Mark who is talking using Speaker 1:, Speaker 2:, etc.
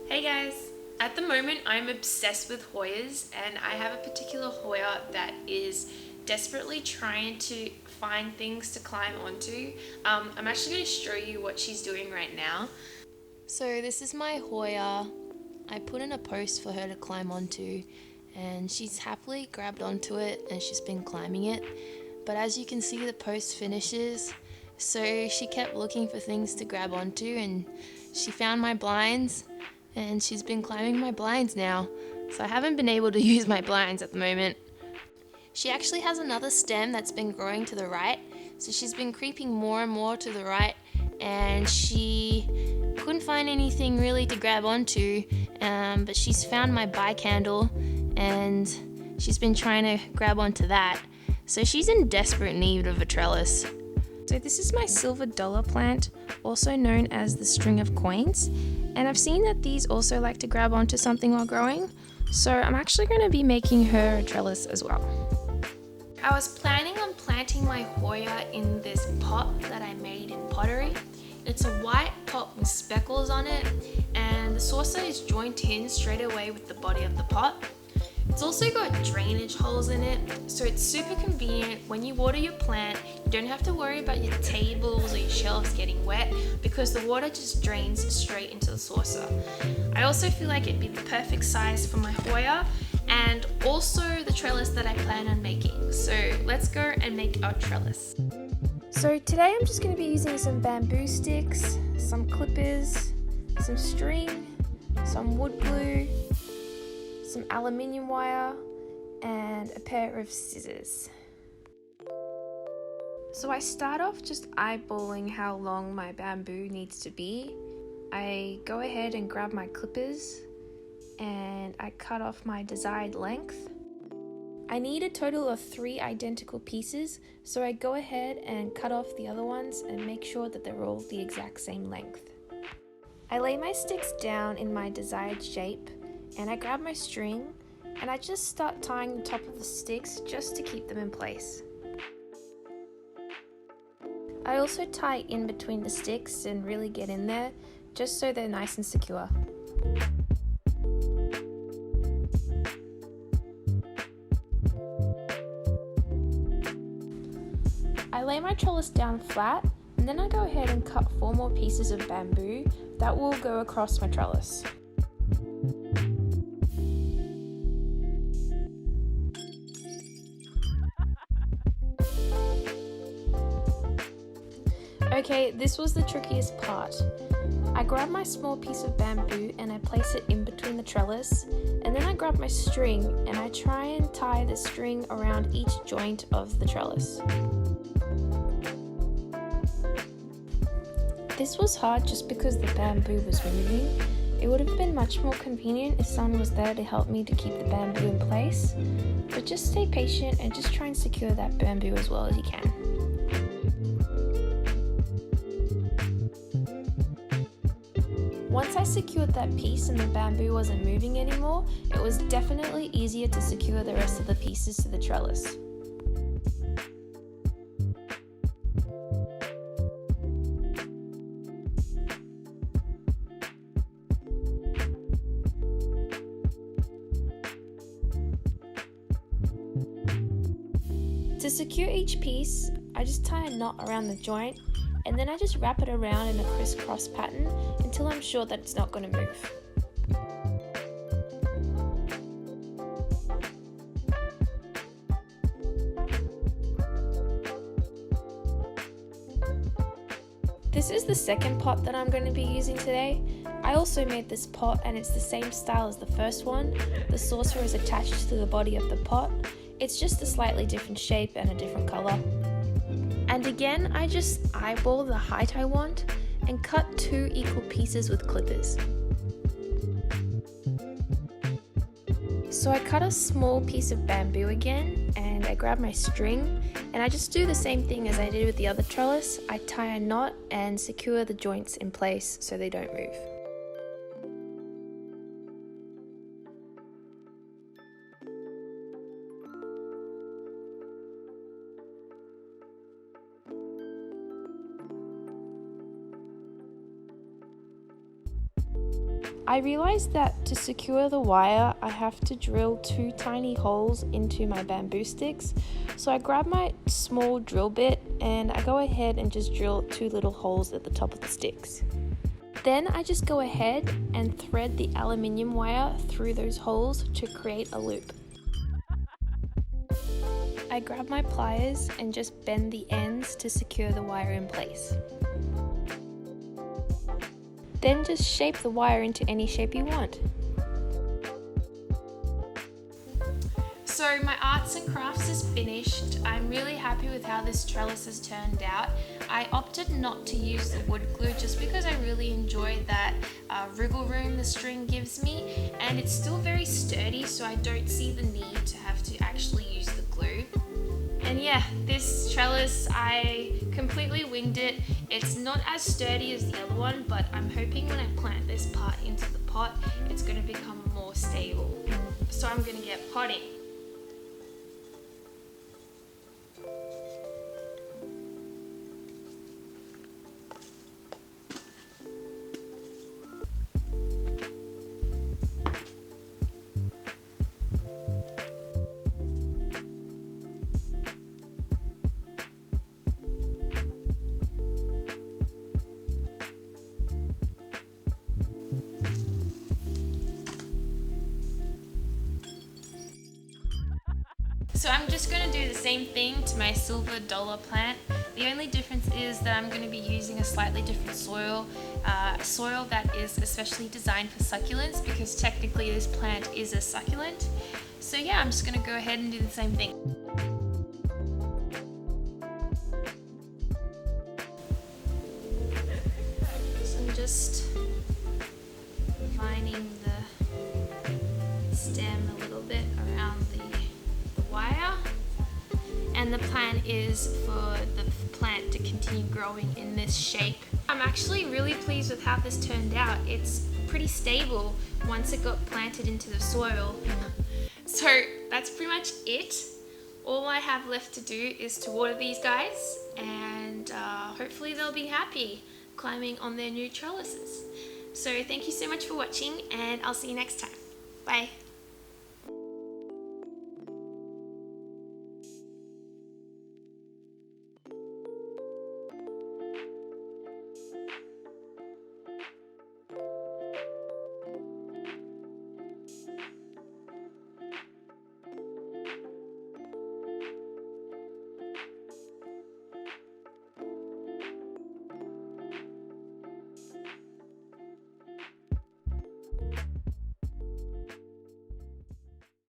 Speaker 1: Hey guys! At the moment I'm obsessed with Hoyas, and I have a particular Hoya that is desperately trying to find things to climb onto. I'm actually going to show you what she's doing right now. So this is my Hoya. I put in a post for her to climb onto, and she's happily grabbed onto it and she's been climbing it. But as you can see, the post finishes, so she kept looking for things to grab onto and she found my blinds and she's been climbing my blinds now. So I haven't been able to use my blinds at the moment. She actually has another stem that's been growing to the right, so she's been creeping more and more to the right, and she couldn't find anything really to grab onto, but she's found my bike handle and she's been trying to grab onto that. So she's in desperate need of a trellis. So this is my silver dollar plant, also known as the string of coins, and I've seen that these also like to grab onto something while growing, so I'm actually going to be making her a trellis as well. I was planning on planting my Hoya in this pot that I made in Pottery. It's a white pot with speckles on it, and the saucer is joined in straight away with the body of the pot. It's also got drainage holes in it, so it's super convenient. When you water your plant, you don't have to worry about your tables or your shelves getting wet because the water just drains straight into the saucer. I also feel like it'd be the perfect size for my Hoya and also the trellis that I plan on making. So let's go and make our trellis. So today I'm just going to be using some bamboo sticks, some clippers, some string, some wood glue, some aluminium wire, and a pair of scissors. So I start off just eyeballing how long my bamboo needs to be. I go ahead and grab my clippers and I cut off my desired length. I need a total of 3 identical pieces, so I go ahead and cut off the other ones and make sure that they're all the exact same length. I lay my sticks down in my desired shape, and I grab my string and I just start tying the top of the sticks just to keep them in place. I also tie in between the sticks and really get in there just so they're nice and secure. I lay my trellis down flat, and then I go ahead and cut 4 more pieces of bamboo that will go across my trellis. Okay, this was the trickiest part. I grab my small piece of bamboo and I place it in between the trellis, and then I grab my string and I try and tie the string around each joint of the trellis. This was hard just because the bamboo was moving. It would have been much more convenient if someone was there to help me to keep the bamboo in place, but just stay patient and just try and secure that bamboo as well as you can. Once I secured that piece and the bamboo wasn't moving anymore, it was definitely easier to secure the rest of the pieces to the trellis. To secure each piece, I just tie a knot around the joint, and then I just wrap it around in a crisscross pattern until I'm sure that it's not going to move. This is the second pot that I'm going to be using today. I also made this pot and it's the same style as the first one. The saucer is attached to the body of the pot. It's just a slightly different shape and a different color. And again, I just eyeball the height I want and cut 2 equal pieces with clippers. So I cut a small piece of bamboo again, and I grab my string, and I just do the same thing as I did with the other trellis. I tie a knot and secure the joints in place so they don't move. I realized that to secure the wire, I have to drill 2 tiny holes into my bamboo sticks. So I grab my small drill bit and I go ahead and just drill 2 little holes at the top of the sticks. Then I just go ahead and thread the aluminium wire through those holes to create a loop. I grab my pliers and just bend the ends to secure the wire in place. Then just shape the wire into any shape you want. So my arts and crafts is finished. I'm really happy with how this trellis has turned out. I opted not to use the wood glue just because I really enjoy that wriggle room the string gives me, and it's still very sturdy, so I don't see the need to have to actually use the glue. And yeah, this trellis, I completely winged it. It's not as sturdy as the other one, but I'm hoping when I plant this part into the pot, it's going to become more stable. So I'm going to get potting. So I'm just going to do the same thing to my silver dollar plant. The only difference is that I'm going to be using a slightly different soil, soil that is especially designed for succulents, because technically this plant is a succulent. So yeah, I'm just going to go ahead and do the same thing. So I'm just vining the stem a little bit around the wire, and the plan is for the plant to continue growing in this shape. I'm actually really pleased with how this turned out. It's pretty stable once it got planted into the soil. So that's pretty much it. All I have left to do is to water these guys, and hopefully they'll be happy climbing on their new trellises. So thank you so much for watching, and I'll see you next time. Bye.